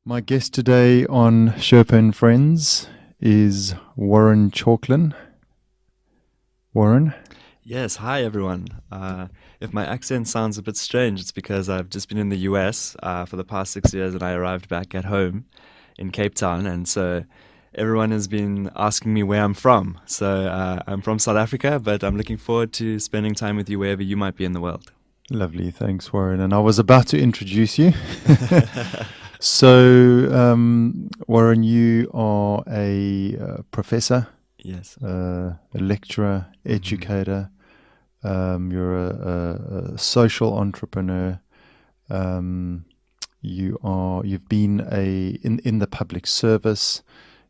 My guest today on Sherpa and Friends is Warren Chalklen. Warren? Yes, hi everyone. If my accent sounds a bit strange, it's because I've just been in the US for the past 6 years and I arrived back at home in Cape Town. And so everyone has been asking me where I'm from. So I'm from South Africa, but I'm looking forward to spending time with you wherever you might be in the world. Lovely, thanks Warren. And I was about to introduce you. So, Warren, you are a professor, Yes. a lecturer, educator. You're a social entrepreneur. You've been in the public service.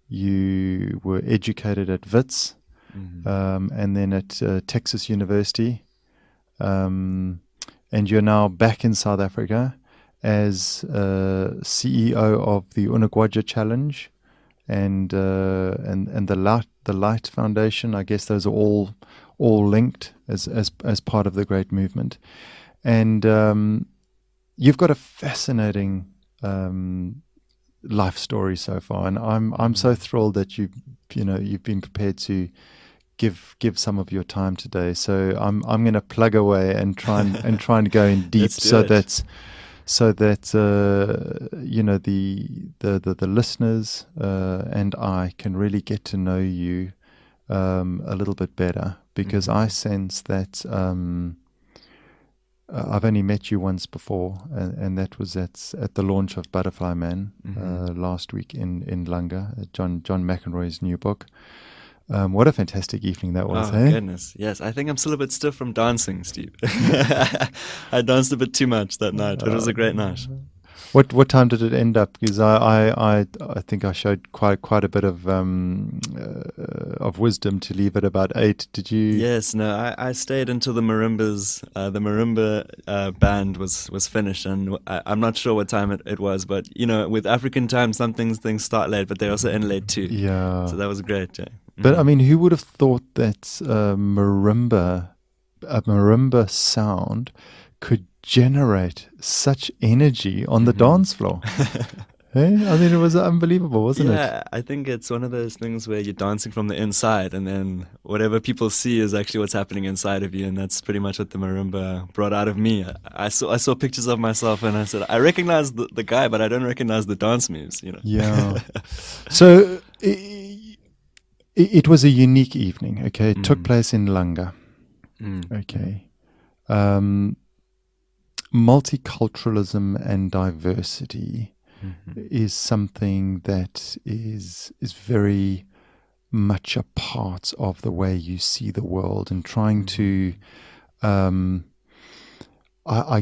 You were educated at Wits, and then at Texas University, and you're now back in South Africa as CEO of the Inagua Challenge and the Light Foundation. I guess those are all linked as part of the great movement. And you've got a fascinating life story so far, and I'm so thrilled that you've been prepared to give some of your time today. So I'm going to plug away and try and go in deep so that the listeners and I can really get to know you a little bit better, because I sense that I've only met you once before, and that was at the launch of Butterfly Man last week in Langa, John McEnroy's new book. What a fantastic evening that was, Oh, goodness. Yes, I think I'm still a bit stiff from dancing, Steve. I danced a bit too much that night. It was a great night. What time did it end up? Because I think I showed quite a bit of wisdom to leave at about 8. Did you? Yes, no, I stayed until the marimba band was finished, and I'm not sure what time it was, but with African time, some things start late, but they also end late too. Yeah. So that was great. Yeah. But I mean, who would have thought that a marimba sound could generate such energy on the dance floor? Hey? I mean, it was unbelievable, wasn't it? Yeah, I think it's one of those things where you're dancing from the inside, and then whatever people see is actually what's happening inside of you, and that's pretty much what the marimba brought out of me. I saw pictures of myself, and I said, I recognize the guy, but I don't recognize the dance moves. Yeah. So it was a unique evening. Okay, it took place in Langa. Okay. Multiculturalism and diversity is something that is very much a part of the way you see the world, and trying to, I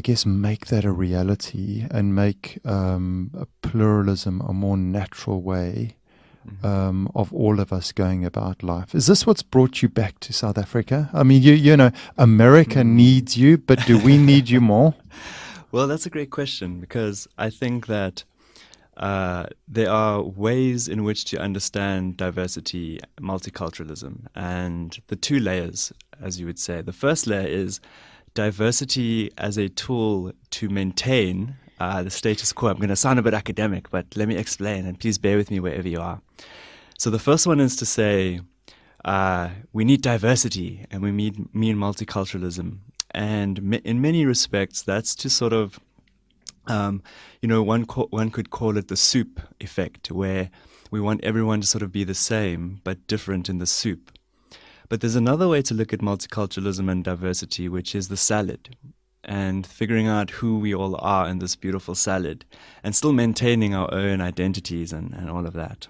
guess, make that a reality and make a pluralism a more natural way of all of us going about life. Is this what's brought you back to South Africa? I mean, America needs you, but do we need you more? Well, that's a great question, because I think that there are ways in which to understand diversity, multiculturalism, and the two layers, as you would say. The first layer is diversity as a tool to maintain the status quo. I'm going to sound a bit academic, but let me explain, and please bear with me wherever you are. So the first one is to say we need diversity and we mean multiculturalism. And in many respects, that's to sort of, one could call it the soup effect, where we want everyone to sort of be the same but different in the soup. But there's another way to look at multiculturalism and diversity, which is the salad, and figuring out who we all are in this beautiful salad, and still maintaining our own identities and all of that.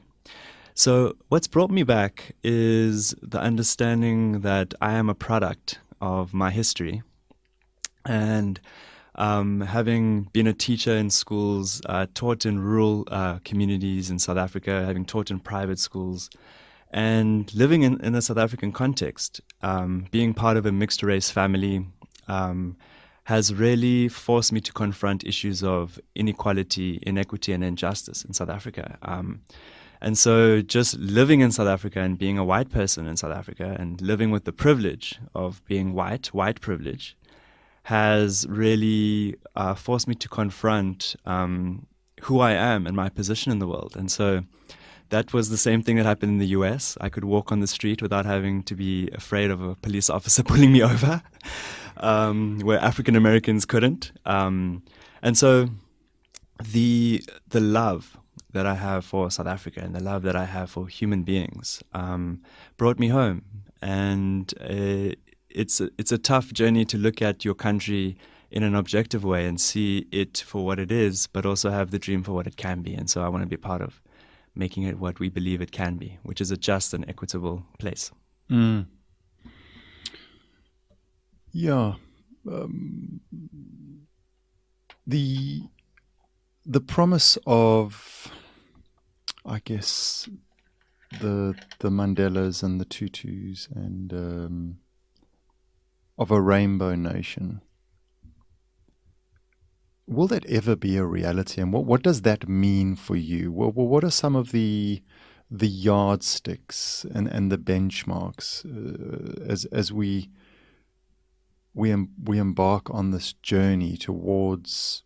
So what's brought me back is the understanding that I am a product of my history. And having been a teacher in schools, taught in rural communities in South Africa, having taught in private schools, and living in a South African context, being part of a mixed race family, has really forced me to confront issues of inequality, inequity, and injustice in South Africa. And so just living in South Africa and being a white person in South Africa and living with the privilege of being white privilege, has really forced me to confront who I am and my position in the world. And so that was the same thing that happened in the US. I could walk on the street without having to be afraid of a police officer pulling me over, where African Americans couldn't. And so the love that I have for South Africa and the love that I have for human beings brought me home. And it's a tough journey to look at your country in an objective way and see it for what it is, but also have the dream for what it can be. And so I want to be part of making it what we believe it can be, which is a just and equitable place. Mm. Yeah. The promise of, I guess, the Mandelas and the Tutus and of a rainbow nation. Will that ever be a reality? And what does that mean for you? What are some of the yardsticks and the benchmarks as we embark on this journey towards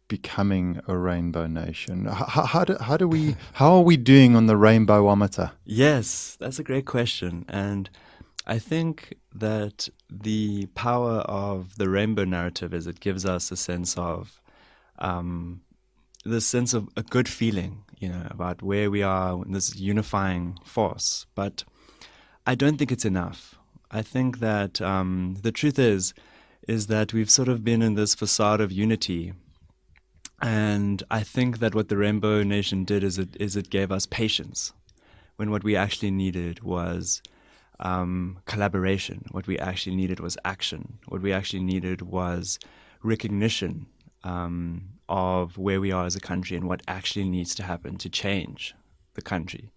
becoming a rainbow nation? How are we doing on the rainbowometer? Yes, that's a great question. And I think that the power of the rainbow narrative is it gives us a sense of a good feeling, about where we are in this unifying force. But I don't think it's enough. I think that the truth is that we've sort of been in this facade of unity. And I think that what the Rainbow Nation did is it gave us patience, when what we actually needed was collaboration. What we actually needed was action. What we actually needed was recognition of where we are as a country and what actually needs to happen to change the country.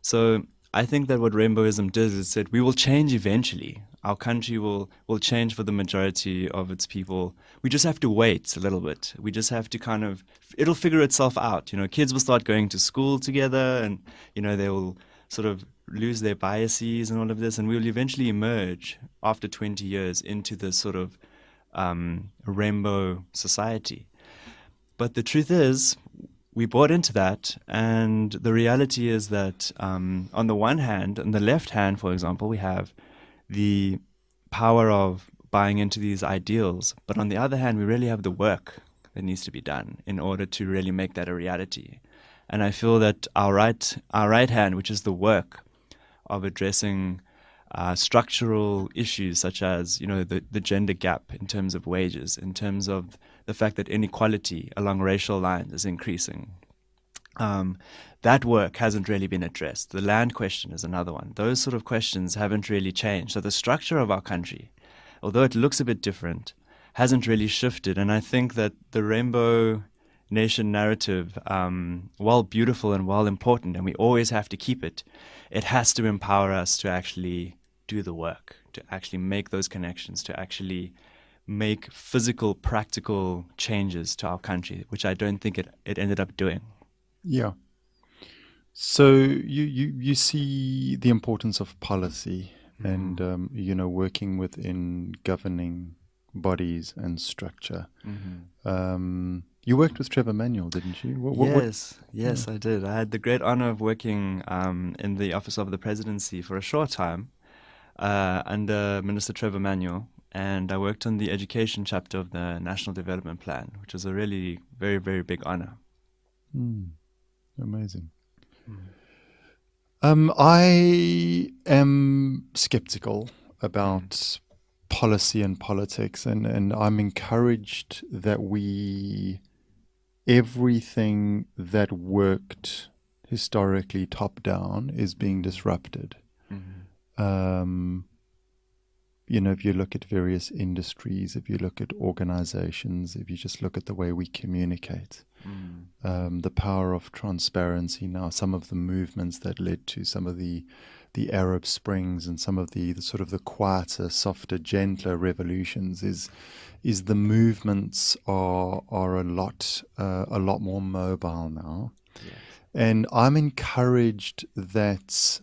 So I think that what Rainbowism does is that we will change eventually. Our country will change for the majority of its people. We just have to wait a little bit. We just have to it'll figure itself out. Kids will start going to school together and, they will sort of lose their biases and all of this, and we will eventually emerge after 20 years into this sort of rainbow society. But the truth is, we bought into that, and the reality is that on the one hand, on the left hand, for example, we have the power of buying into these ideals, but on the other hand, we really have the work that needs to be done in order to really make that a reality. And I feel that our right hand, which is the work of addressing structural issues such as, the gender gap in terms of wages, in terms of the fact that inequality along racial lines is increasing. That work hasn't really been addressed. The land question is another one. Those sort of questions haven't really changed. So the structure of our country, although it looks a bit different, hasn't really shifted. And I think that the Rainbow Nation narrative, while beautiful and while important, and we always have to keep it, it has to empower us to actually do the work, to actually make those connections, to actually make physical, practical changes to our country, which I don't think it ended up doing. Yeah. So you see the importance of policy and, working within governing bodies and structure. Mm-hmm. You worked with Trevor Manuel, didn't you? Yes, I did. I had the great honor of working in the Office of the Presidency for a short time under Minister Trevor Manuel, and I worked on the education chapter of the National Development Plan, which was a really very, very big honor. Amazing. I am skeptical about policy and politics, and I'm encouraged that everything that worked historically top down is being disrupted. Mm-hmm. If you look at various industries, if you look at organizations, if you just look at the way we communicate, the power of transparency now, some of the movements that led to some of the Arab Springs and some of the sort of the quieter, softer, gentler revolutions is the movements are a lot more mobile now. Yes. And I'm encouraged that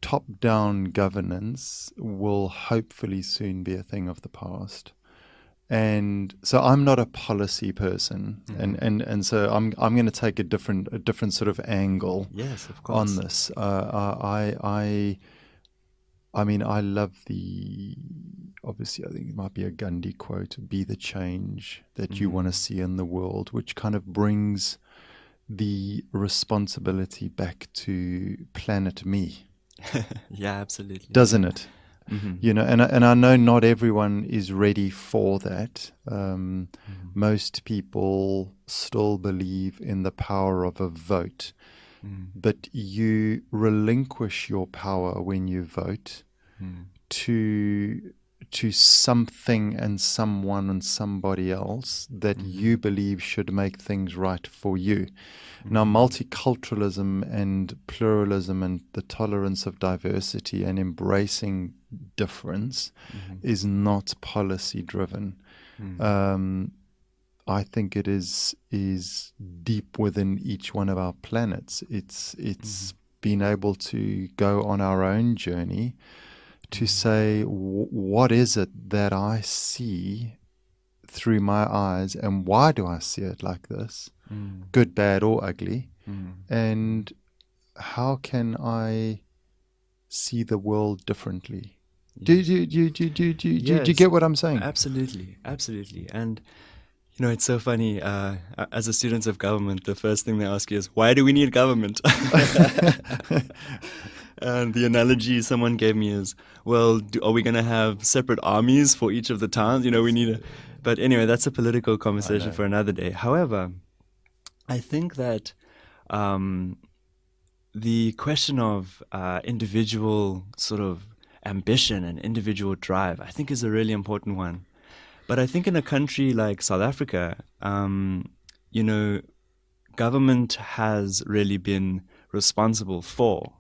top-down governance will hopefully soon be a thing of the past. And so I'm not a policy person, and so I'm going to take a different sort of angle. Yes, of course. On this. I mean, I love obviously, I think it might be a Gandhi quote, be the change that you want to see in the world, which kind of brings the responsibility back to planet me. Yeah, absolutely. Doesn't it? You know, and I know not everyone is ready for that. Most people still believe in the power of a vote. But you relinquish your power when you vote to something and someone and somebody else that you believe should make things right for you. Now, multiculturalism and pluralism and the tolerance of diversity and embracing difference is not policy driven. I think it is deep within each one of our planets. It's being able to go on our own journey to say, what is it that I see through my eyes, and why do I see it like this, good, bad, or ugly, and how can I see the world differently? Do you get what I'm saying? Absolutely, absolutely. And you know, it's so funny. As a student of government, the first thing they ask you is, why do we need government? And the analogy someone gave me is, well, are we going to have separate armies for each of the towns? You know, we need a... But anyway, that's a political conversation for another day. However, I think that the question of individual sort of ambition and individual drive, I think is a really important one. But I think in a country like South Africa, you know, government has really been responsible for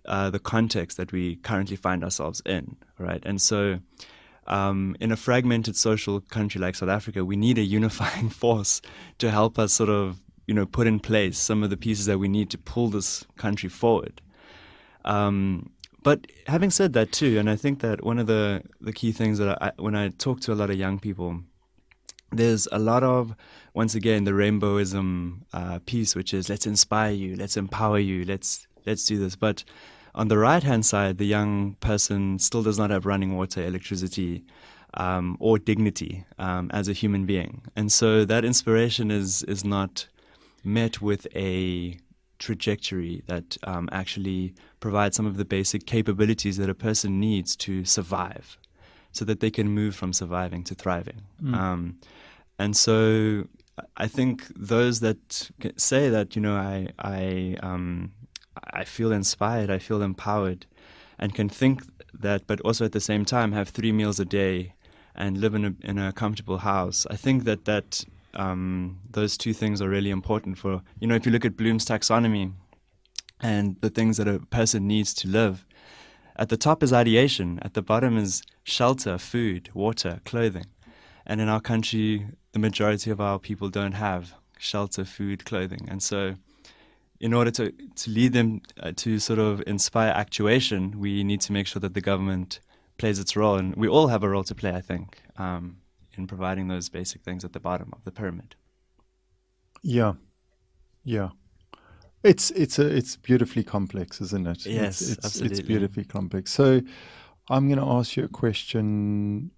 the context that we currently find ourselves in, right? And so in a fragmented social country like South Africa, we need a unifying force to help us sort of, you know, put in place some of the pieces that we need to pull this country forward. But having said that too, and I think that one of the key things that when I talk to a lot of young people, there's a lot of, once again, the rainbowism piece, which is let's inspire you, let's empower you, let's do this. But on the right-hand side, the young person still does not have running water, electricity, or dignity as a human being. And so that inspiration is not met with a trajectory that actually provides some of the basic capabilities that a person needs to survive so that they can move from surviving to thriving. And so I think those that say that, you know, I feel inspired, I feel empowered, and can think that, but also at the same time have 3 meals a day and live in a comfortable house. I think that those two things are really important for, you know, if you look at Bloom's taxonomy and the things that a person needs to live, at the top is ideation, at the bottom is shelter, food, water, clothing. And in our country, the majority of our people don't have shelter, food, clothing. And so in order to lead them to sort of inspire actuation, we need to make sure that the government plays its role. And we all have a role to play, I think, in providing those basic things at the bottom of the pyramid. Yeah. It's beautifully complex, isn't it? Yes, absolutely. It's beautifully complex. So I'm going to ask you a question.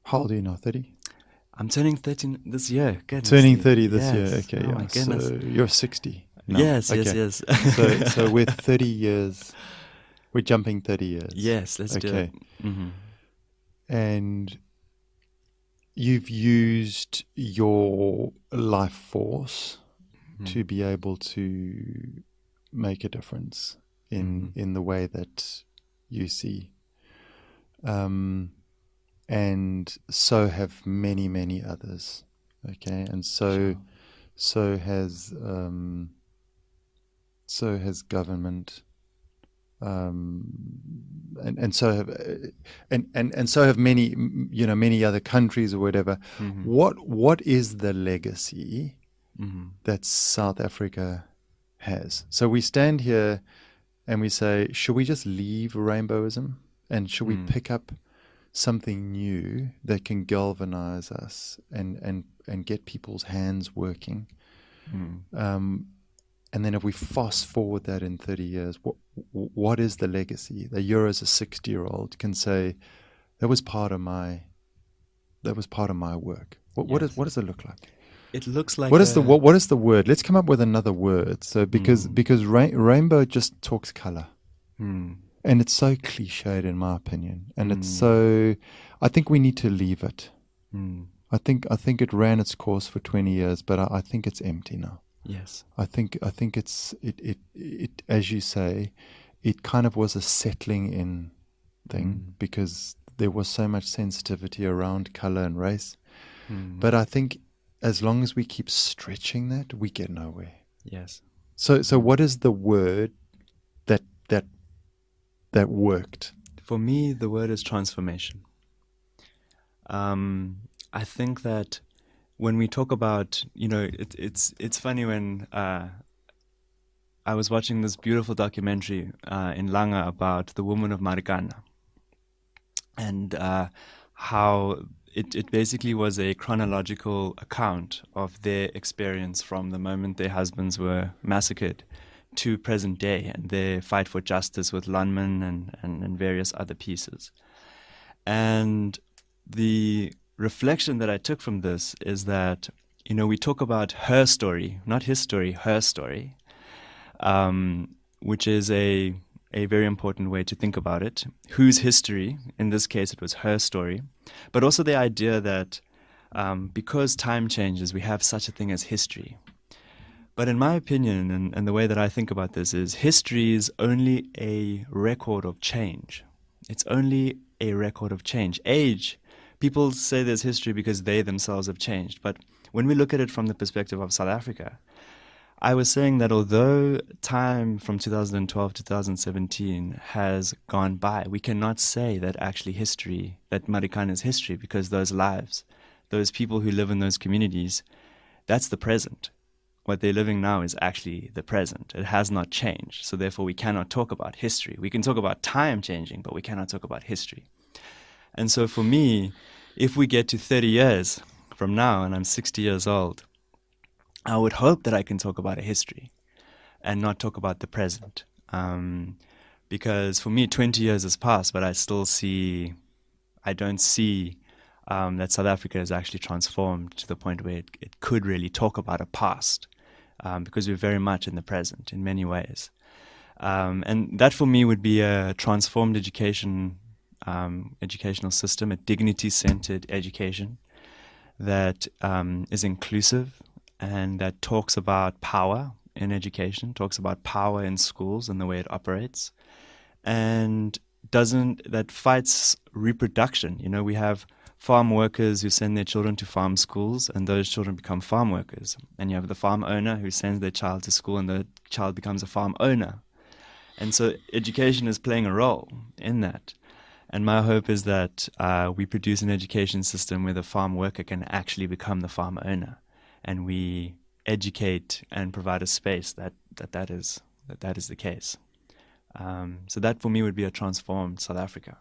How old are you now? 30? I'm turning 13 this year. Goodness. Turning 30 this year. Okay, oh, my goodness. So you're 60 now. Yes, okay. yes. So we're 30 years. We're jumping 30 years. Yes, let's do it. Mm-hmm. And you've used your life force to be able to make a difference in the way that you see. And so have many, many others. Okay, and so has government. And so have many, you know, many other countries or whatever. What is the legacy that South Africa has? So we stand here and we say, should we just leave rainbowism and should we pick up something new that can galvanize us and get people's hands working. And then if we fast forward that in 30 years, what is the legacy? That you as a 60-year-old can say, that was part of my work. What does it look like? It looks like what is the word? Let's come up with another word. So because rainbow just talks color. And it's so cliched in my opinion. And it's so, I think we need to leave it. I think it ran its course for 20 years, but I think it's empty now. Yes. I think it as you say, it kind of was a settling in thing because there was so much sensitivity around color and race. But I think as long as we keep stretching that, we get nowhere. Yes. So what is the word that worked? For me, the word is transformation. I think that when we talk about, it's funny when I was watching this beautiful documentary in Langa about the woman of Marikana, and how it basically was a chronological account of their experience from the moment their husbands were massacred to present day, and their fight for justice with Lunman and various other pieces. And the reflection that I took from this is that, we talk about her story, not his story, her story, which is a very important way to think about it. Whose history? In this case, it was her story. But also the idea that because time changes, we have such a thing as history. But in my opinion, and the way that I think about this is, history is only a record of change. It's only a record of change. Age, people say there's history because they themselves have changed. But when we look at it from the perspective of South Africa, I was saying that although time from 2012 to 2017 has gone by, we cannot say that actually history, that Marikana is history, because those lives, those people who live in those communities, that's the present. What they're living now is actually the present. It has not changed. So therefore we cannot talk about history. We can talk about time changing, but we cannot talk about history. And so for me, if we get to 30 years from now and I'm 60 years old, I would hope that I can talk about a history and not talk about the present. Because for me, 20 years has passed, but I don't see that South Africa has actually transformed to the point where it could really talk about a past, because we're very much in the present in many ways. And that for me would be a transformed educational system, a dignity-centered education that is inclusive and that talks about power in education, talks about power in schools and the way it operates, and that fights reproduction. We have farm workers who send their children to farm schools, and those children become farm workers. And you have the farm owner who sends their child to school, and the child becomes a farm owner. And so education is playing a role in that. And my hope is that we produce an education system where the farm worker can actually become the farm owner, and we educate and provide a space that is the case. So that for me would be a transformed South Africa.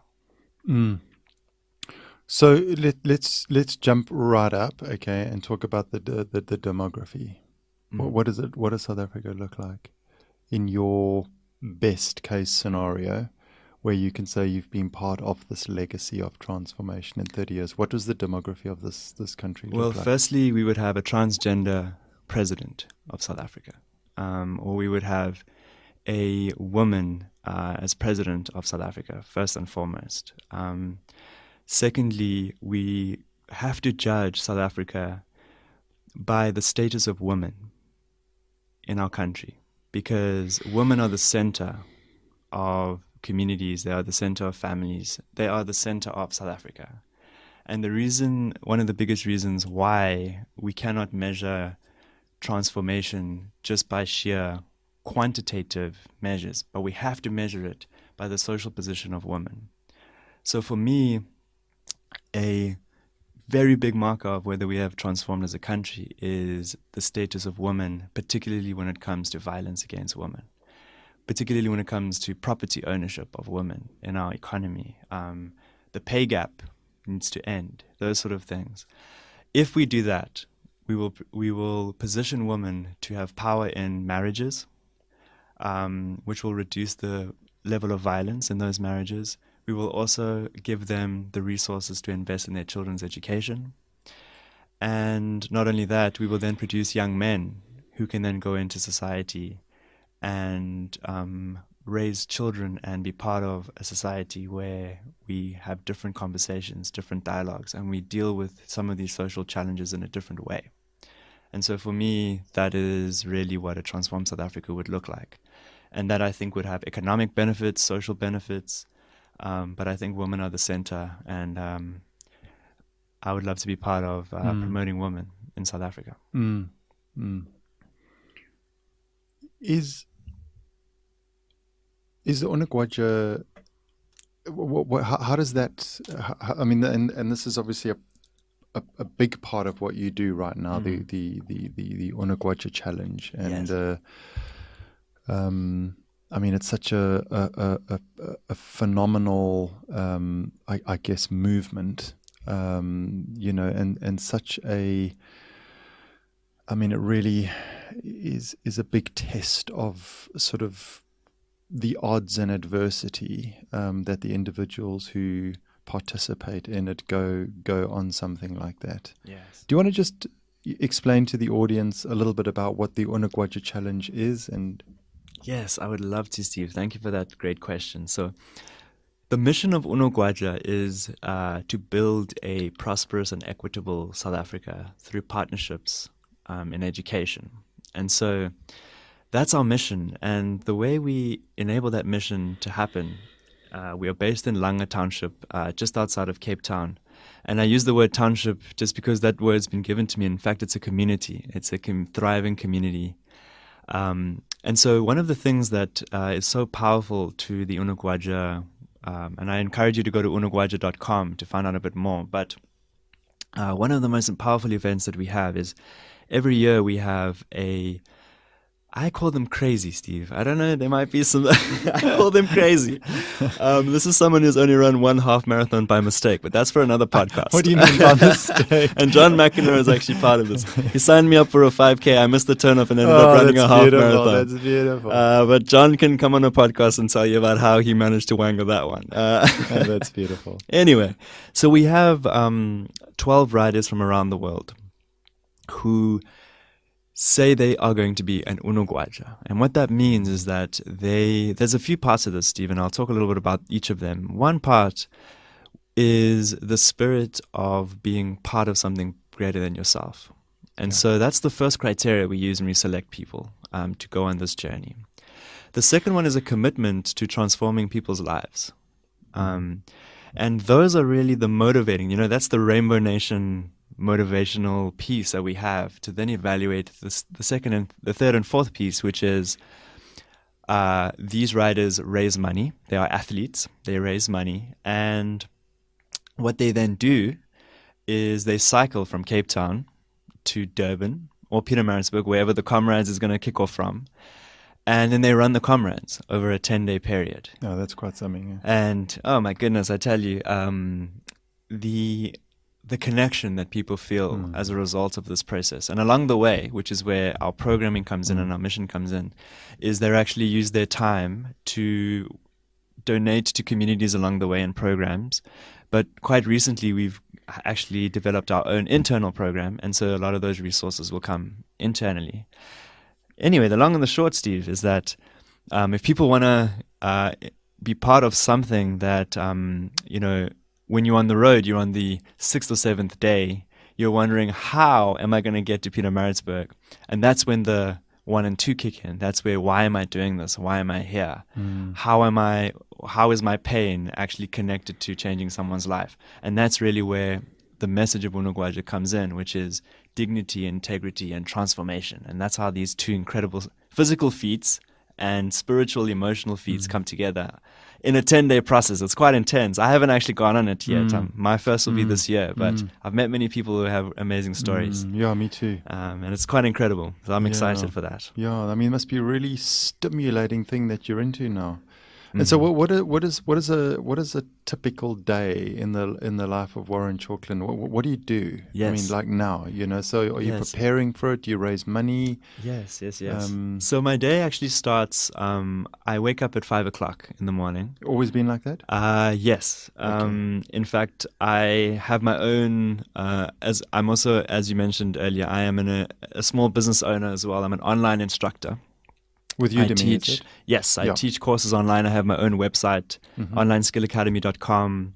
So let's jump right up, okay, and talk about the demography. What is it? What does South Africa look like in your best case scenario, where you can say you've been part of this legacy of transformation in 30 years? What does the demography of this country look like? Well, firstly, we would have a transgender president of South Africa, or we would have a woman as president of South Africa, first and foremost. Secondly, we have to judge South Africa by the status of women in our country, because women are the center of communities, they are the center of families, they are the center of South Africa. And one of the biggest reasons why we cannot measure transformation just by sheer quantitative measures, but we have to measure it by the social position of women. So for me, a very big marker of whether we have transformed as a country is the status of women, particularly when it comes to violence against women, particularly when it comes to property ownership of women in our economy. The pay gap needs to end, those sort of things. If we do that, we will position women to have power in marriages, which will reduce the level of violence in those marriages. We will also give them the resources to invest in their children's education. And not only that, we will then produce young men who can then go into society and raise children and be part of a society where we have different conversations, different dialogues, and we deal with some of these social challenges in a different way. And so for me, that is really what a transformed South Africa would look like. And that I think would have economic benefits, social benefits, but I think women are the center, and I would love to be part of promoting women in South Africa. Is the Inagua, how does that, I mean, and this is obviously a big part of what you do right now, the Inagua challenge, and Yes. I mean, it's such a phenomenal, I guess, movement, and such a, I mean, it really is a big test of sort of the odds and adversity that the individuals who participate in it go on something like that. Yes. Do you want to just explain to the audience a little bit about what the Inagua challenge is? And Yes, I would love to, Steve. Thank you for that great question. So the mission of Inagua is to build a prosperous and equitable South Africa through partnerships in education. And so that's our mission. And the way we enable that mission to happen, we are based in Langa Township, just outside of Cape Town. And I use the word township just because that word's been given to me. In fact, it's a community. It's a thriving community. And so one of the things that is so powerful to the Inagua, and I encourage you to go to inagua.com to find out a bit more, but one of the most powerful events that we have is every year we have I call them crazy, Steve. I don't know, there might be some, I call them crazy. This is someone who's only run one half marathon by mistake, but that's for another podcast. what do you mean by mistake? And John McEnroe is actually part of this. He signed me up for a 5K. I missed the turn-up and ended up running a half marathon. That's beautiful. But John can come on a podcast and tell you about how he managed to wangle that one. That's beautiful. Anyway, so we have 12 riders from around the world who say they are going to be an Inagua. And what that means is that there's a few parts of this, Stephen. I'll talk a little bit about each of them. One part is the spirit of being part of something greater than yourself. And so that's the first criteria we use when we select people to go on this journey. The second one is a commitment to transforming people's lives. And those are really the motivating, that's the Rainbow Nation motivational piece that we have to then evaluate the second and the third and fourth piece, which is these riders raise money. They are athletes. They raise money. And what they then do is they cycle from Cape Town to Durban or Pietermaritzburg, wherever the Comrades is going to kick off from. And then they run the Comrades over a 10-day period. Oh, that's quite something. Yeah. And, oh my goodness, I tell you, the connection that people feel as a result of this process. And along the way, which is where our programming comes in and our mission comes in, is they actually use their time to donate to communities along the way in programs. But quite recently, we've actually developed our own internal program, and so a lot of those resources will come internally. Anyway, the long and the short, Steve, is that if people want to be part of something that, when you're on the road, you're on the 6th or 7th day, you're wondering, how am I going to get to Pietermaritzburg? And that's when the 1 and 2 kick in. That's where, why am I doing this? Why am I here? How is my pain actually connected to changing someone's life? And that's really where the message of Inagua comes in, which is dignity, integrity, and transformation. And that's how these two incredible physical feats and spiritual, emotional feats come together in a 10-day process. It's quite intense. I haven't actually gone on it yet. My first will be this year, but I've met many people who have amazing stories. Yeah, me too. And it's quite incredible. So I'm excited for that. Yeah, I mean, it must be a really stimulating thing that you're into now. And so, what is a typical day in the life of Warren Chalklen? What do you do? Yes. I mean, like now, So, are you preparing for it? Do you raise money? Yes. So my day actually starts. I wake up at 5:00 in the morning. Always been like that? Yes. Okay. In fact, I have my own. As I'm also, as you mentioned earlier, I am a small business owner as well. I'm an online instructor. With Udemy, is it? Yes, I teach courses online. I have my own website, onlineskillacademy.com,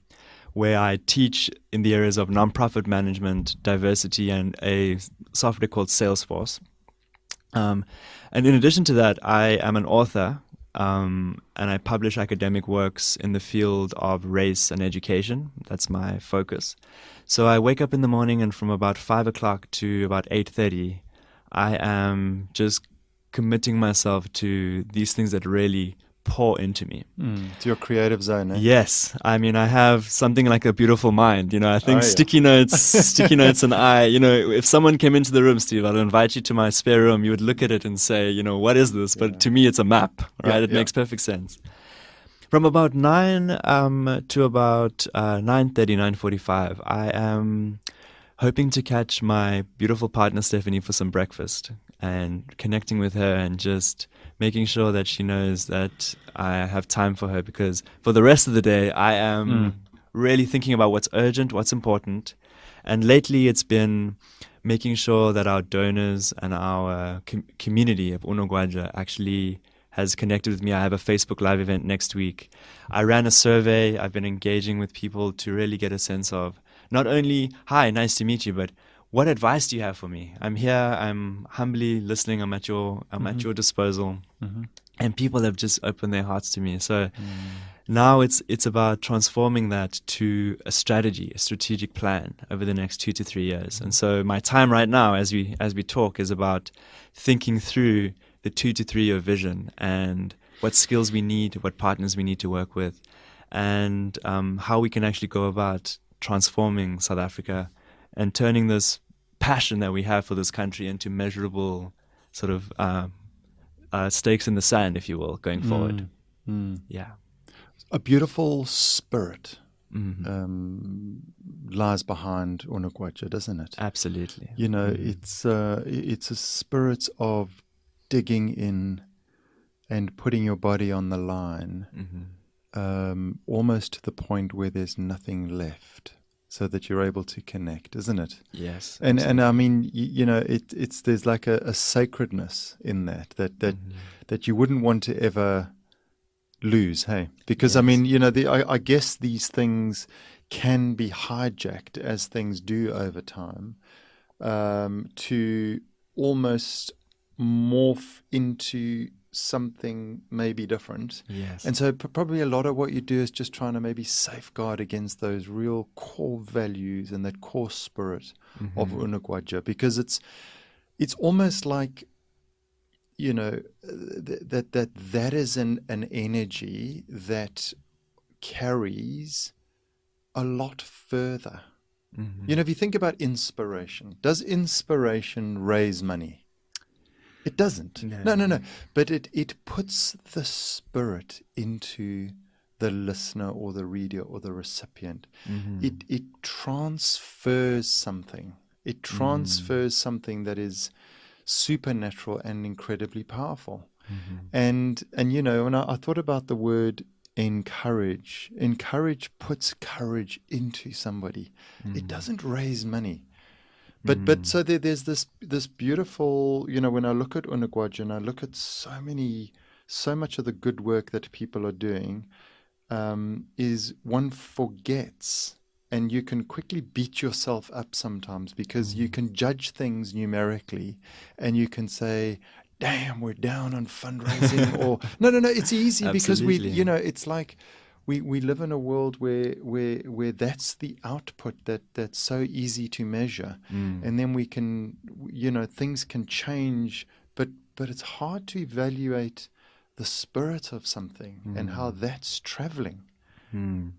where I teach in the areas of nonprofit management, diversity, and a software called Salesforce. And in addition to that, I am an author, and I publish academic works in the field of race and education. That's my focus. So I wake up in the morning, and from about 5:00 to about 8:30, I am just committing myself to these things that really pour into me. To your creative zone, eh? Yes. I mean, I have something like a beautiful mind. I think sticky notes and if someone came into the room, Steve, I'd invite you to my spare room, you would look at it and say, what is this? But to me, it's a map, right? It makes perfect sense. From about 9 to about 9:30, 9:45, I am hoping to catch my beautiful partner, Stephanie, for some breakfast and connecting with her and just making sure that she knows that I have time for her, because for the rest of the day, I am really thinking about what's urgent, what's important. And lately it's been making sure that our donors and our community of Inagua actually has connected with me. I have a Facebook Live event next week. I ran a survey. I've been engaging with people to really get a sense of not only, hi, nice to meet you, but what advice do you have for me? I'm here. I'm humbly listening. I'm at your disposal. And people have just opened their hearts to me. So now it's about transforming that to a strategy, a strategic plan over the next 2 to 3 years. And so my time right now, as we talk, is about thinking through the 2 to 3 year vision and what skills we need, what partners we need to work with, and how we can actually go about transforming South Africa and turning this passion that we have for this country into measurable sort of stakes in the sand, if you will, going forward. Yeah. A beautiful spirit lies behind Inagua, doesn't it? Absolutely. It's a spirit of digging in and putting your body on the line, almost to the point where there's nothing left, so that you're able to connect, isn't it? Yes. And I mean, it's there's like a sacredness in that you wouldn't want to ever lose, hey? Because I mean, I guess these things can be hijacked, as things do over time, to almost morph into something maybe different. Yes. And so probably a lot of what you do is just trying to maybe safeguard against those real core values and that core spirit of Inagua, because it's almost like, that is an energy that carries a lot further. If you think about inspiration, does inspiration raise money? It doesn't. No. But it puts the spirit into the listener or the reader or the recipient. It transfers something. It transfers something that is supernatural and incredibly powerful. And when I thought about the word encourage puts courage into somebody. It doesn't raise money. But so there's this beautiful, when I look at Inagua and I look at so much of the good work that people are doing, is one forgets, and you can quickly beat yourself up sometimes, because you can judge things numerically and you can say, damn, we're down on fundraising, or no, it's easy because it's like we live in a world where that's the output that's so easy to measure, and then we can, things can change, but it's hard to evaluate the spirit of something and how that's traveling. And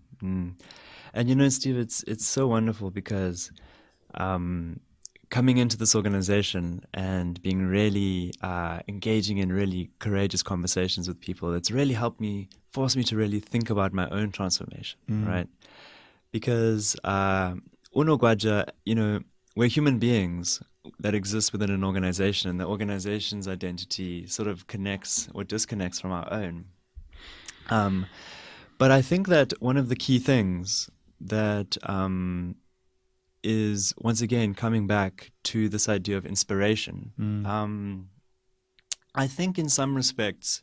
Steve, it's so wonderful because coming into this organization and being really engaging in really courageous conversations with people, it's really helped me, forced me to really think about my own transformation, right? Because Unogwaja, we're human beings that exist within an organization, and the organization's identity sort of connects or disconnects from our own. But I think that one of the key things that is, once again, coming back to this idea of inspiration. I think in some respects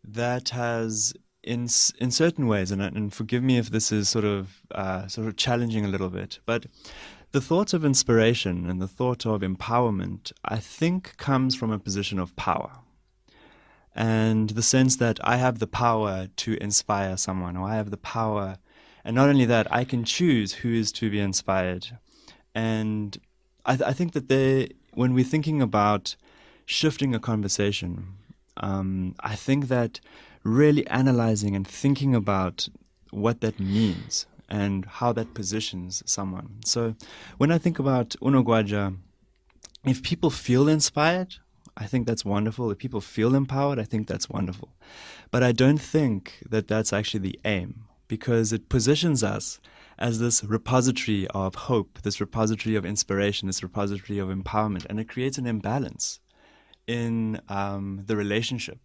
that has, in certain ways, and forgive me if this is sort of challenging a little bit, but the thought of inspiration and the thought of empowerment, I think, comes from a position of power. And the sense that I have the power to inspire someone, or I have the power, and not only that, I can choose who is to be inspired. And I think that when we're thinking about shifting a conversation, I think that really analyzing and thinking about what that means and how that positions someone. So when I think about Unogwaja, if people feel inspired, I think that's wonderful. If people feel empowered, I think that's wonderful. But I don't think that that's actually the aim, because it positions us as this repository of hope, this repository of inspiration, this repository of empowerment, and it creates an imbalance in the relationship.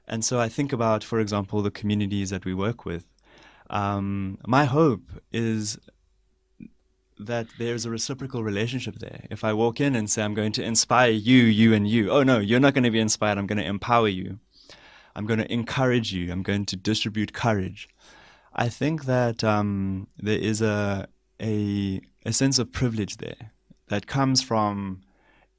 And so I think about, for example, the communities that we work with. My hope is that there's a reciprocal relationship there. If I walk in and say, I'm going to inspire you, you, and you. Oh, no, you're not going to be inspired. I'm going to empower you. I'm going to encourage you. I'm going to distribute courage. I think that there is a sense of privilege there that comes from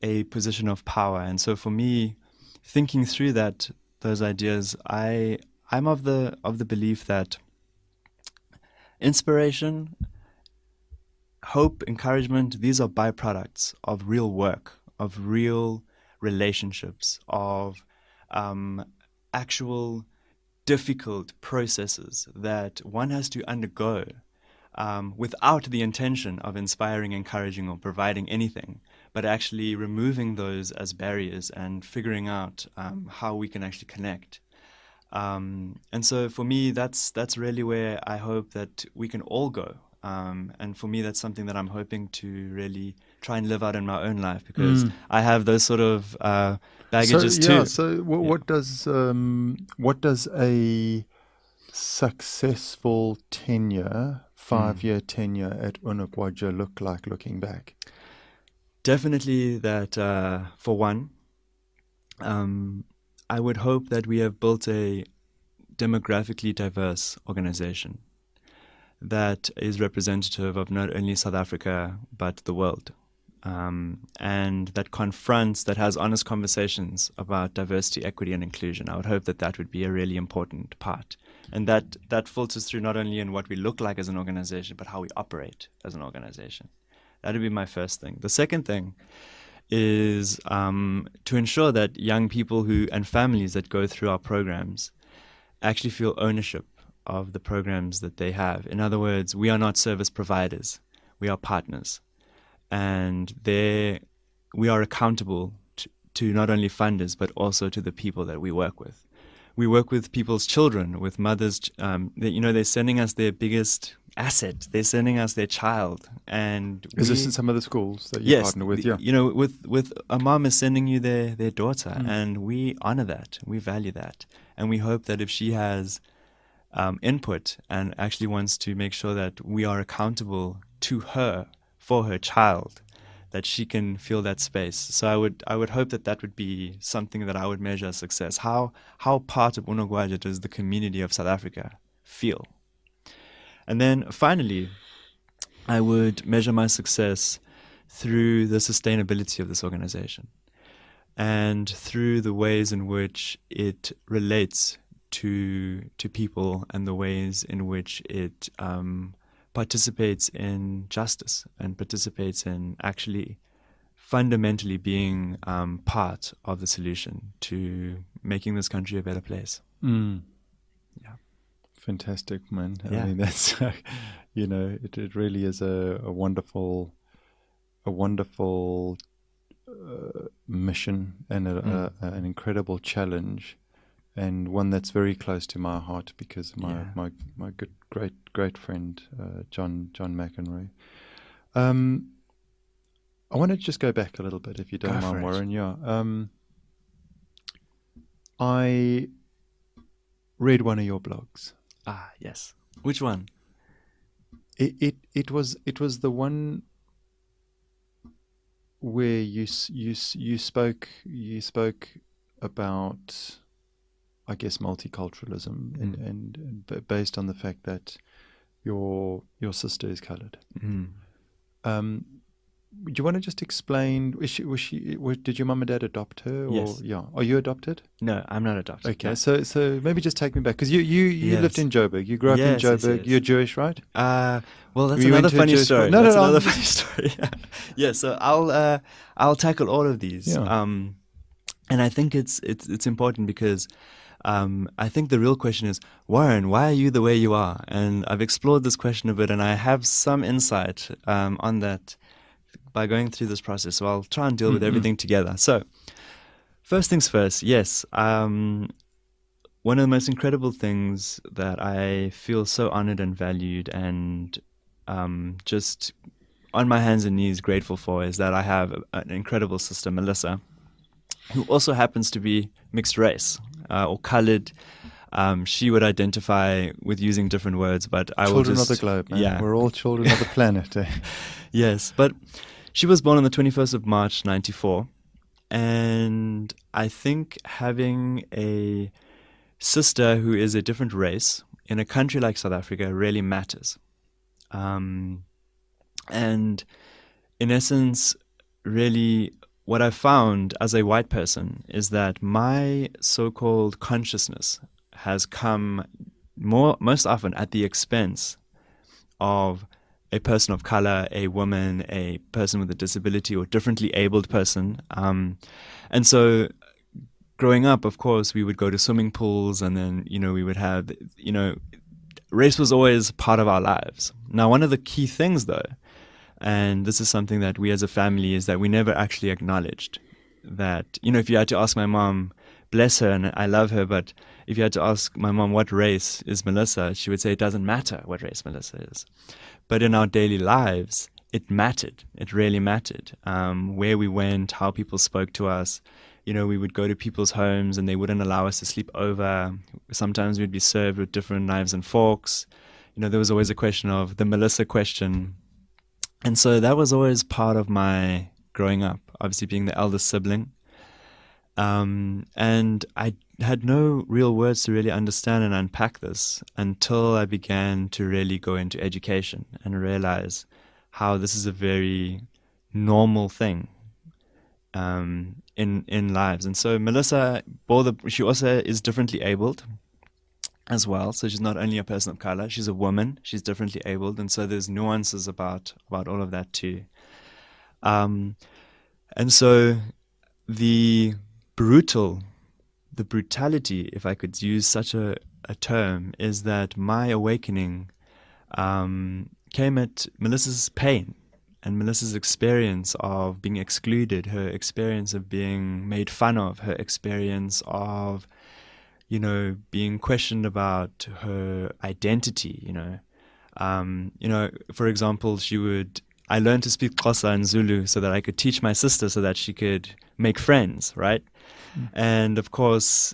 a position of power. And so for me, thinking through those ideas, I'm of the belief that inspiration, hope, encouragement, these are byproducts of real work, of real relationships, of actual difficult processes that one has to undergo without the intention of inspiring, encouraging, or providing anything, but actually removing those as barriers and figuring out how we can actually connect. And so for me, that's really where I hope that we can all go. And for me, that's something that I'm hoping to really try and live out in my own life, because I have those sort of baggages too. So what does a successful tenure, 5-year tenure at Unogwaja look like looking back? Definitely that, for one, I would hope that we have built a demographically diverse organization that is representative of not only South Africa, but the world. And that has honest conversations about diversity, equity, and inclusion. I would hope that would be a really important part. And that filters through not only in what we look like as an organization, but how we operate as an organization. That would be my first thing. The second thing is to ensure that young people and families that go through our programs actually feel ownership of the programs that they have. In other words, we are not service providers. We are partners. And we are accountable to not only funders, but also to the people that we work with. We work with people's children, with mothers. They're sending us their biggest asset. They're sending us their child. And is this in some of the schools that you partner with? Yeah. With a mom is sending you their daughter, and we honor that. We value that. And we hope that if she has input and actually wants to make sure that we are accountable to her for her child, that she can feel that space. So I would hope that would be something that I would measure as success. How part of Unogwaja does the community of South Africa feel? And then finally, I would measure my success through the sustainability of this organization and through the ways in which it relates to people and the ways in which it participates in justice and participates in actually fundamentally being part of the solution to making this country a better place. Yeah. Fantastic, man. Yeah. I mean, that's, it really is a wonderful wonderful mission and an incredible challenge, and one that's very close to my heart because my good great friend John McEnroe. I want to just go back a little bit, if you don't mind, Warren. Yeah. I read one of your blogs. Ah, yes. Which one? It was the one where you spoke about, I guess, multiculturalism and based on the fact that your sister is coloured. Do you want to just explain? Did your mum and dad adopt her? Or, yes. Yeah. Are you adopted? No, I'm not adopted. Okay. No. So maybe just take me back, because you yes. lived in Joburg. You grew up in Joburg. Yes. You're Jewish, right? Well, that's another funny story. No, that's no, another funny story. Yeah. So I'll tackle all of these. Yeah. And I think it's important because I think the real question is, Warren, why are you the way you are? And I've explored this question a bit, and I have some insight on that by going through this process. So I'll try and deal with everything together. So first things first, yes. One of the most incredible things that I feel so honored and valued and just on my hands and knees grateful for is that I have an incredible sister, Melissa, who also happens to be mixed race or colored. She would identify with using different words, but I will just... Children of the globe, man. Yeah. We're all children of the planet. Yes, but she was born on the 21st of March, 94. And I think having a sister who is a different race in a country like South Africa really matters. And in essence, really what I found as a white person is that my so-called consciousness has come most often at the expense of a person of color, a woman, a person with a disability or differently abled person. And so growing up, of course, we would go to swimming pools and then, we would have, race was always part of our lives. Now, one of the key things though, and this is something that we as a family is that we never actually acknowledged that, if you had to ask my mom, bless her, and I love her, but if you had to ask my mom what race is Melissa, she would say it doesn't matter what race Melissa is. But in our daily lives, it mattered. It really mattered. Where we went, how people spoke to us. We would go to people's homes and they wouldn't allow us to sleep over. Sometimes we'd be served with different knives and forks. There was always a question of the Melissa question. And so that was always part of my growing up, obviously being the eldest sibling. And I had no real words to really understand and unpack this until I began to really go into education and realize how this is a very normal thing in lives. And so Melissa, she also is differently abled as well. So she's not only a person of color, she's a woman, she's differently abled. And so there's nuances about all of that too. And so the brutality, if I could use such a term, is that my awakening came at Melissa's pain and Melissa's experience of being excluded, her experience of being made fun of, her experience of, being questioned about her identity, for example, I learned to speak Xhosa and Zulu so that I could teach my sister so that she could make friends, right? And of course,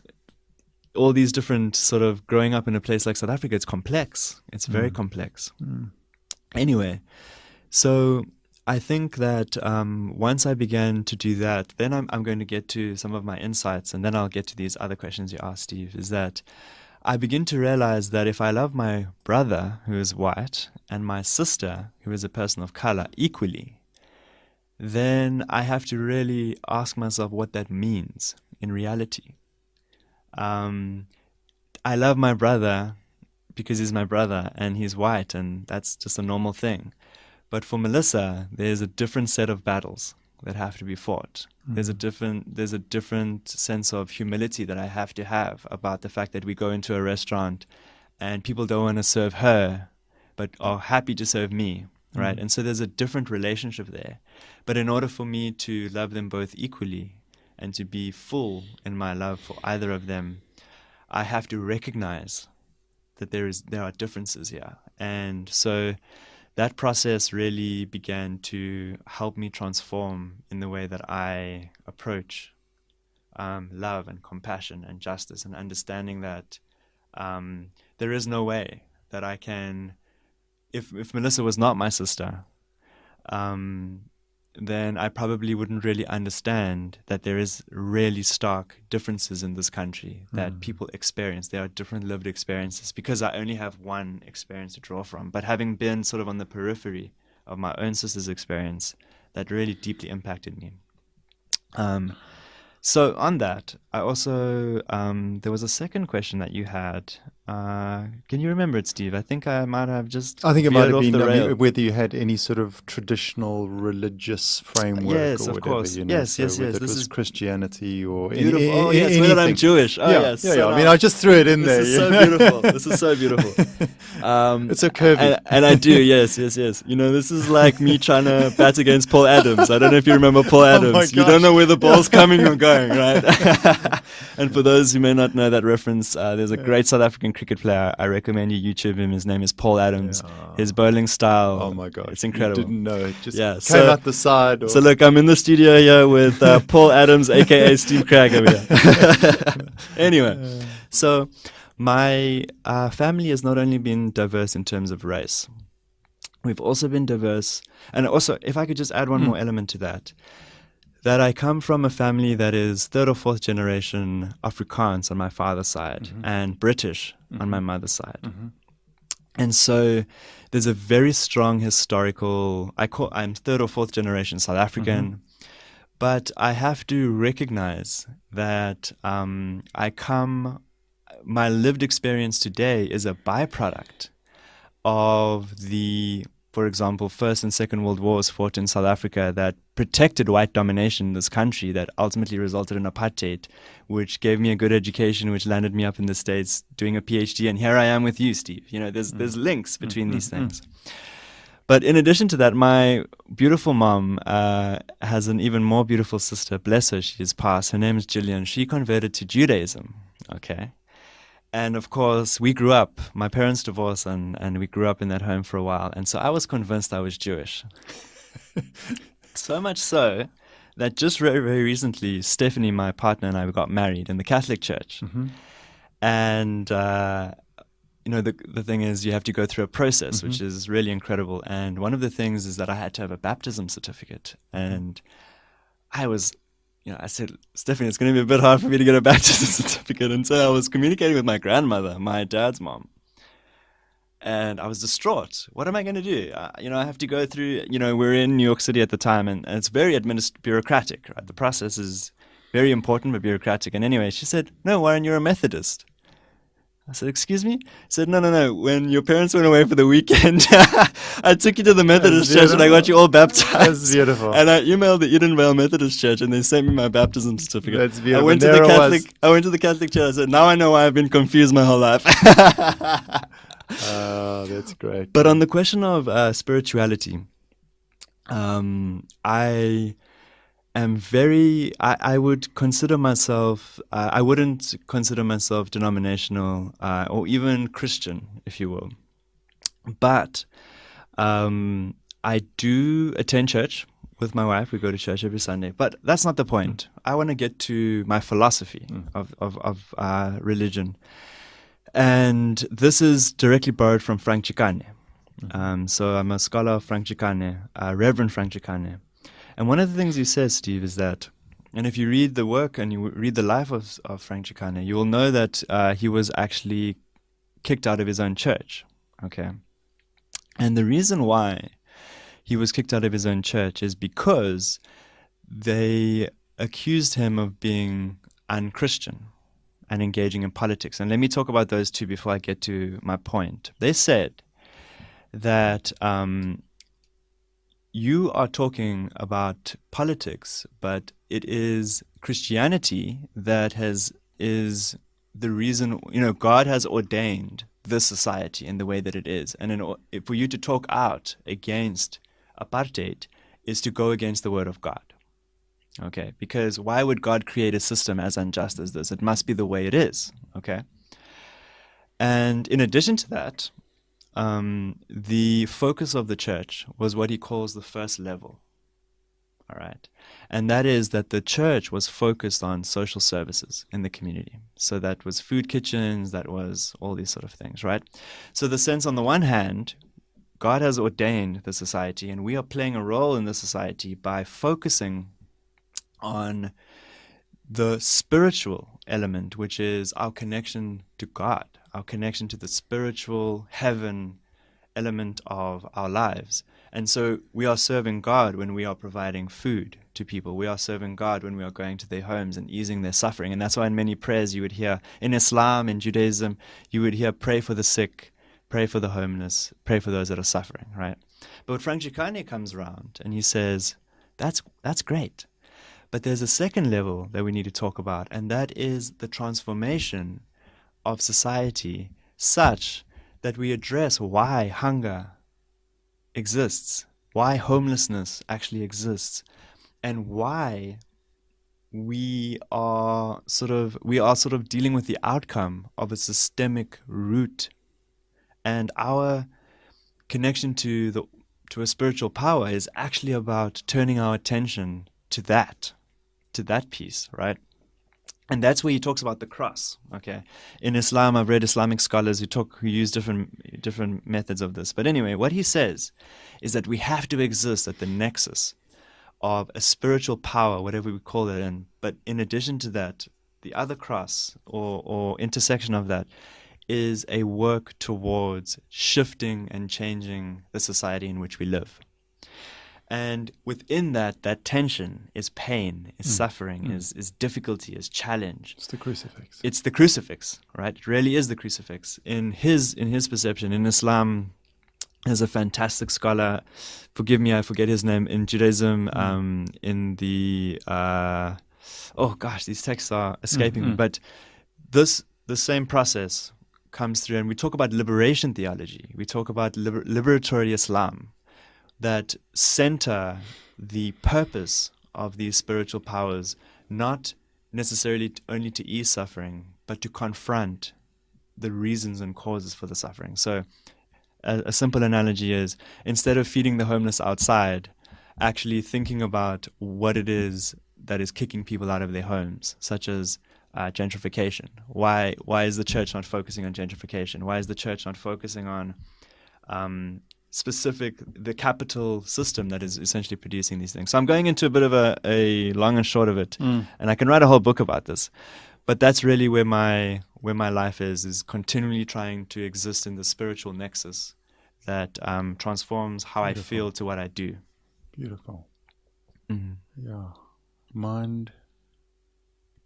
all these different sort of growing up in a place like South Africa, it's complex. It's very complex. Anyway, so I think that once I began to do that, then I'm going to get to some of my insights, and then I'll get to these other questions you asked, Steve, is that I begin to realize that if I love my brother, who is white, and my sister, who is a person of color, equally, then I have to really ask myself what that means in reality. I love my brother because he's my brother and he's white, and that's just a normal thing. But for Melissa, there's a different set of battles that have to be fought. There's a different sense of humility that I have to have about the fact that we go into a restaurant and people don't want to serve her, but are happy to serve me, right? And so there's a different relationship there. But in order for me to love them both equally and to be full in my love for either of them, I have to recognize that there are differences here. And so that process really began to help me transform in the way that I approach love and compassion and justice, and understanding that there is no way that I can, if Melissa was not my sister, then I probably wouldn't really understand that there is really stark differences in this country that people experience. There are different lived experiences because I only have one experience to draw from. But having been sort of on the periphery of my own sister's experience, that really deeply impacted me. So on that, I also, there was a second question that you had. Can you remember it, Steve? I think I might have just I think it might have been whether you had any sort of traditional religious framework yes, or of whatever. Course. You know, yes. Whether This is Christianity or beautiful. anything. Whether I'm Jewish. Oh, yeah, yes. Yeah, So I mean, I just threw it in there. This is so beautiful. This is so beautiful. It's so curvy. And I do, yes. You know, this is like me trying to bat against Paul Adams. I don't know if you remember Paul Adams. You don't know where the ball's coming or going, right? And for those who may not know that reference, there's a great South African cricket player. I recommend you YouTube him. His name is Paul Adams. Yeah. His bowling style. Oh my gosh. It's incredible. You didn't know. It just came out the side. So look, I'm in the studio here with Paul Adams, aka Steve Cragg over here. Anyway, so my family has not only been diverse in terms of race, we've also been diverse. And also, if I could just add one more element to that I come from a family that is third or fourth generation Afrikaans on my father's side and British on my mother's side. And so there's a very strong historical, I'm third or fourth generation South African, but I have to recognize that my lived experience today is a byproduct of the, for example, First and Second World Wars fought in South Africa that protected white domination in this country, that ultimately resulted in apartheid, which gave me a good education, which landed me up in the States doing a PhD. And here I am with you, Steve. You know, there's links between these things. But in addition to that, my beautiful mom has an even more beautiful sister. Bless her, she is passed. Her name is Jillian. She converted to Judaism. Okay. And of course, we grew up, my parents divorced, and we grew up in that home for a while. And so I was convinced I was Jewish. So much so that just very, very recently, Stephanie, my partner, and I got married in the Catholic Church. And, you know, the thing is you have to go through a process, which is really incredible. And one of the things is that I had to have a baptism certificate. And I was... You know, I said, Stephanie, it's going to be a bit hard for me to get a baptism certificate. And so I was communicating with my grandmother, my dad's mom. And I was distraught. What am I going to do? You know, I have to go through, you know, we're in New York City at the time, and it's very bureaucratic, right? The process is very important, but bureaucratic. And anyway, she said, no, Warren, you're a Methodist. I said, excuse me? She said, no. When your parents went away for the weekend, I took you to the Methodist church and I got you all baptized. That's beautiful. And I emailed the Edenvale Methodist church and they sent me my baptism certificate. That's beautiful. I went to the Catholic church. I said, now I know why I've been confused my whole life. Oh, that's great. But on the question of spirituality, I would consider myself, I wouldn't consider myself denominational or even Christian, if you will. But I do attend church with my wife. We go to church every Sunday. But that's not the point. I want to get to my philosophy of religion. And this is directly borrowed from Frank Chikane. So I'm a scholar of Frank Chikane, Reverend Frank Chikane. And one of the things he says, Steve, is that, and if you read the work and you read the life of Frank Chikane, you will know that he was actually kicked out of his own church. Okay. And the reason why he was kicked out of his own church is because they accused him of being unchristian and engaging in politics. And let me talk about those two before I get to my point. They said that you are talking about politics, but it is Christianity that is the reason, you know, God has ordained this society in the way that it is. And for you to talk out against apartheid is to go against the word of God. Okay, because why would God create a system as unjust as this? It must be the way it is. Okay, and in addition to that, the focus of the church was what he calls the first level. All right, and that is that the church was focused on social services in the community. So that was food kitchens, that was all these sort of things, right? So the sense, on the one hand, God has ordained the society, and we are playing a role in the society by focusing on the spiritual element, which is our connection to God, our connection to the spiritual heaven element of our lives. And so we are serving God when we are providing food to people. We are serving God when we are going to their homes and easing their suffering. And that's why in many prayers you would hear, in Islam, in Judaism, you would hear, pray for the sick, pray for the homeless, pray for those that are suffering, right? But Frank Chikane comes around and he says, that's great. But there's a second level that we need to talk about, and that is the transformation of society such that we address why hunger exists, why homelessness actually exists, and why we are sort of dealing with the outcome of a systemic root, and our connection to a spiritual power is actually about turning our attention to that piece, right? And that's where he talks about the cross. Okay, in Islam, I've read Islamic scholars who use different methods of this. But anyway, what he says is that we have to exist at the nexus of a spiritual power, whatever we call it. But in addition to that, the other cross or intersection of that is a work towards shifting and changing the society in which we live. And within that tension is pain, is suffering, is difficulty, is challenge. It's the crucifix. It's the crucifix, right? It really is the crucifix. In his perception, in Islam, there's a fantastic scholar, forgive me, I forget his name, in Judaism, in the, these texts are escaping me, but the same process comes through, and we talk about liberation theology. We talk about liberatory Islam, that center the purpose of these spiritual powers, not necessarily only to ease suffering, but to confront the reasons and causes for the suffering. So a simple analogy is, instead of feeding the homeless outside, actually thinking about what it is that is kicking people out of their homes, such as gentrification. Why is the church not focusing on gentrification? Why is the church not focusing on the capital system that is essentially producing these things? So I'm going into a bit of a long and short of it, and I can write a whole book about this. But that's really where my life is continually trying to exist in the spiritual nexus that transforms how I feel to what I do. Beautiful. Mm-hmm. Yeah. Mind,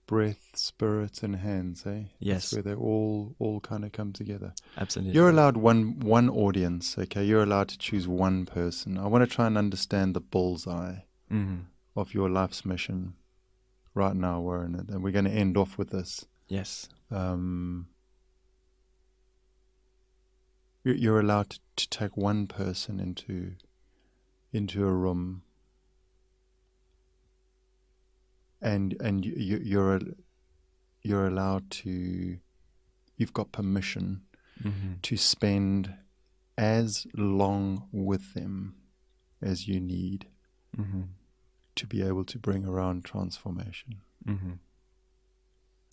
breath, spirit, and hands, eh? Yes. That's where they all kind of come together. Absolutely. You're allowed one audience, okay? You're allowed to choose one person. I want to try and understand the bullseye of your life's mission right now, Warren, and we're going to end off with this. Yes. You're allowed to take one person into a room, and you're allowed to. You've got permission to spend as long with them as you need to be able to bring around transformation.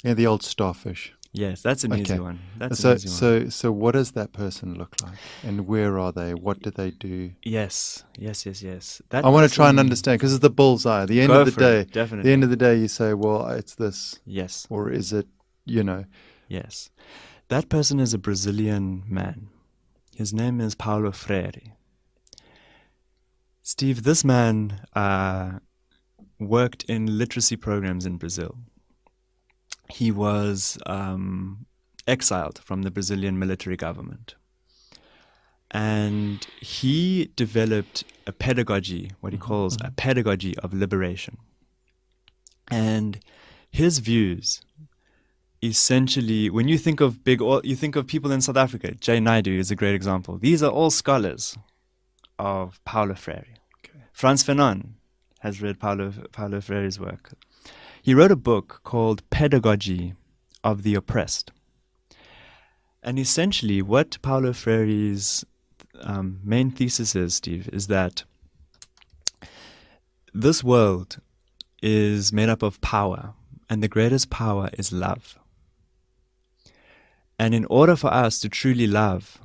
Yeah, the old starfish. Yes, that's an easy one. That's an easy one. So what does that person look like? And where are they? What do they do? Yes. I want to try and understand, because it's the bullseye. At the end of the day, definitely. At the end of the day, you say, well, it's this. Yes. Or is it, Yes. That person is a Brazilian man. His name is Paulo Freire. Steve, this man worked in literacy programs in Brazil. He was exiled from the Brazilian military government. And he developed a pedagogy, what he calls a pedagogy of liberation. And his views, essentially, when you think of you think of people in South Africa, Jay Naidoo is a great example. These are all scholars of Paulo Freire. Okay. Frantz Fanon has read Paulo Freire's work. He wrote a book called Pedagogy of the Oppressed. And essentially what Paulo Freire's main thesis is, Steve, is that this world is made up of power, and the greatest power is love. And in order for us to truly love,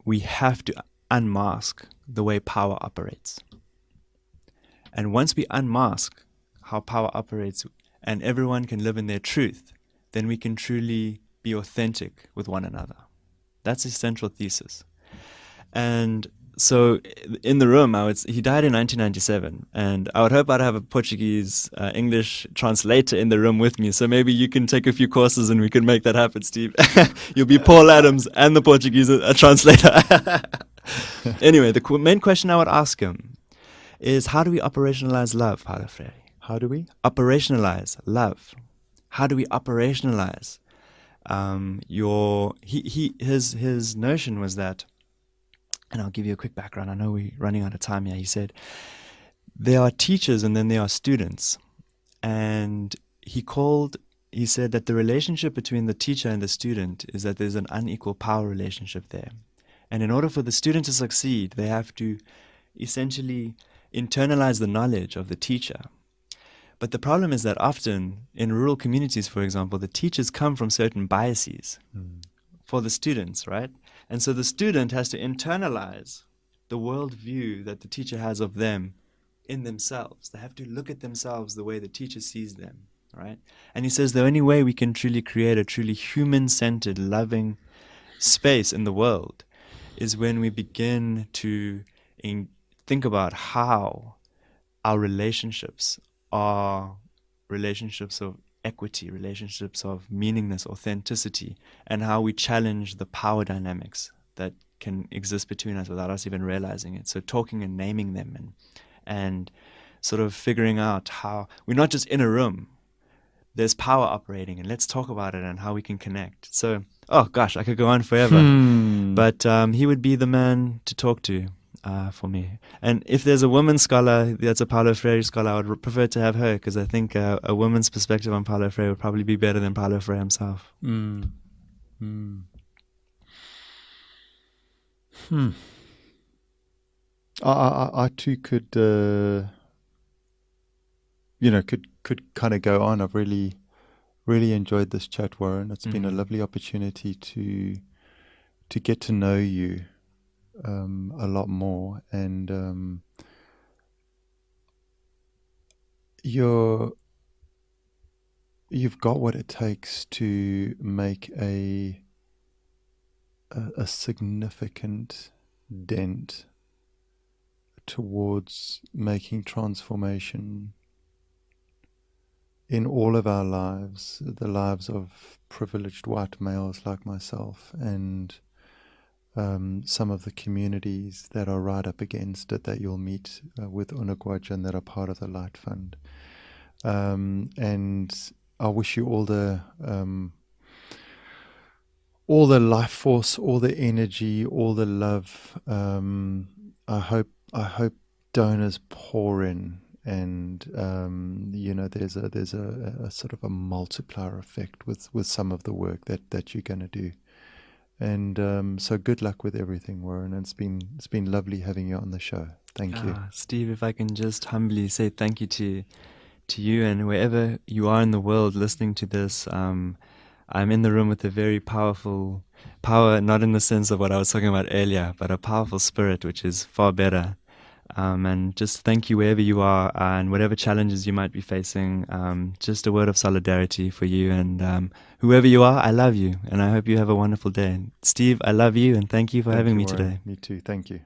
we have to unmask the way power operates. And once we unmask how power operates and everyone can live in their truth, then we can truly be authentic with one another. That's his central thesis. And so in the room, he died in 1997, and I would hope I'd have a Portuguese English translator in the room with me. So maybe you can take a few courses and we can make that happen, Steve. You'll be Paul Adams and the Portuguese translator. Anyway, the main question I would ask him is, how do we operationalize love, Paulo Freire? How do we? Operationalize love. How do we operationalize his notion was that, and I'll give you a quick background. I know we're running out of time here. He said, there are teachers and then there are students. And he said that the relationship between the teacher and the student is that there's an unequal power relationship there. And in order for the student to succeed, they have to essentially internalize the knowledge of the teacher. But the problem is that often in rural communities, for example, the teachers come from certain biases for the students, right? And so the student has to internalize the worldview that the teacher has of them in themselves. They have to look at themselves the way the teacher sees them, right? And he says the only way we can truly create a truly human-centered, loving space in the world is when we begin to think about how our relationships are relationships of equity, relationships of meaningness, authenticity, and how we challenge the power dynamics that can exist between us without us even realizing it. So talking and naming them and sort of figuring out how we're not just in a room, there's power operating, and let's talk about it and how we can connect. So, oh gosh, I could go on forever, but he would be the man to talk to for me. And if there's a woman scholar that's a Paulo Freire scholar, I would prefer to have her, because I think a woman's perspective on Paulo Freire would probably be better than Paulo Freire himself. I too could kind of go on. I've really enjoyed this chat, Warren. It's been a lovely opportunity to get to know you a lot more, and you've got what it takes to make a significant dent towards making transformation in all of our lives, the lives of privileged white males like myself, and some of the communities that are right up against it that you'll meet with Inagua and that are part of the Light Fund. And I wish you all the life force, all the energy, all the love. I hope donors pour in, and there's a sort of a multiplier effect with some of the work that you're going to do. And so good luck with everything, Warren. It's been lovely having you on the show. Thank you. Steve, if I can just humbly say thank you to you, and wherever you are in the world listening to this. I'm in the room with a very powerful power, not in the sense of what I was talking about earlier, but a powerful spirit, which is far better. And just thank you wherever you are, and whatever challenges you might be facing. Just a word of solidarity for you, and whoever you are, I love you, and I hope you have a wonderful day. Steve, I love you, and thank you for having me today. Me too. Thank you.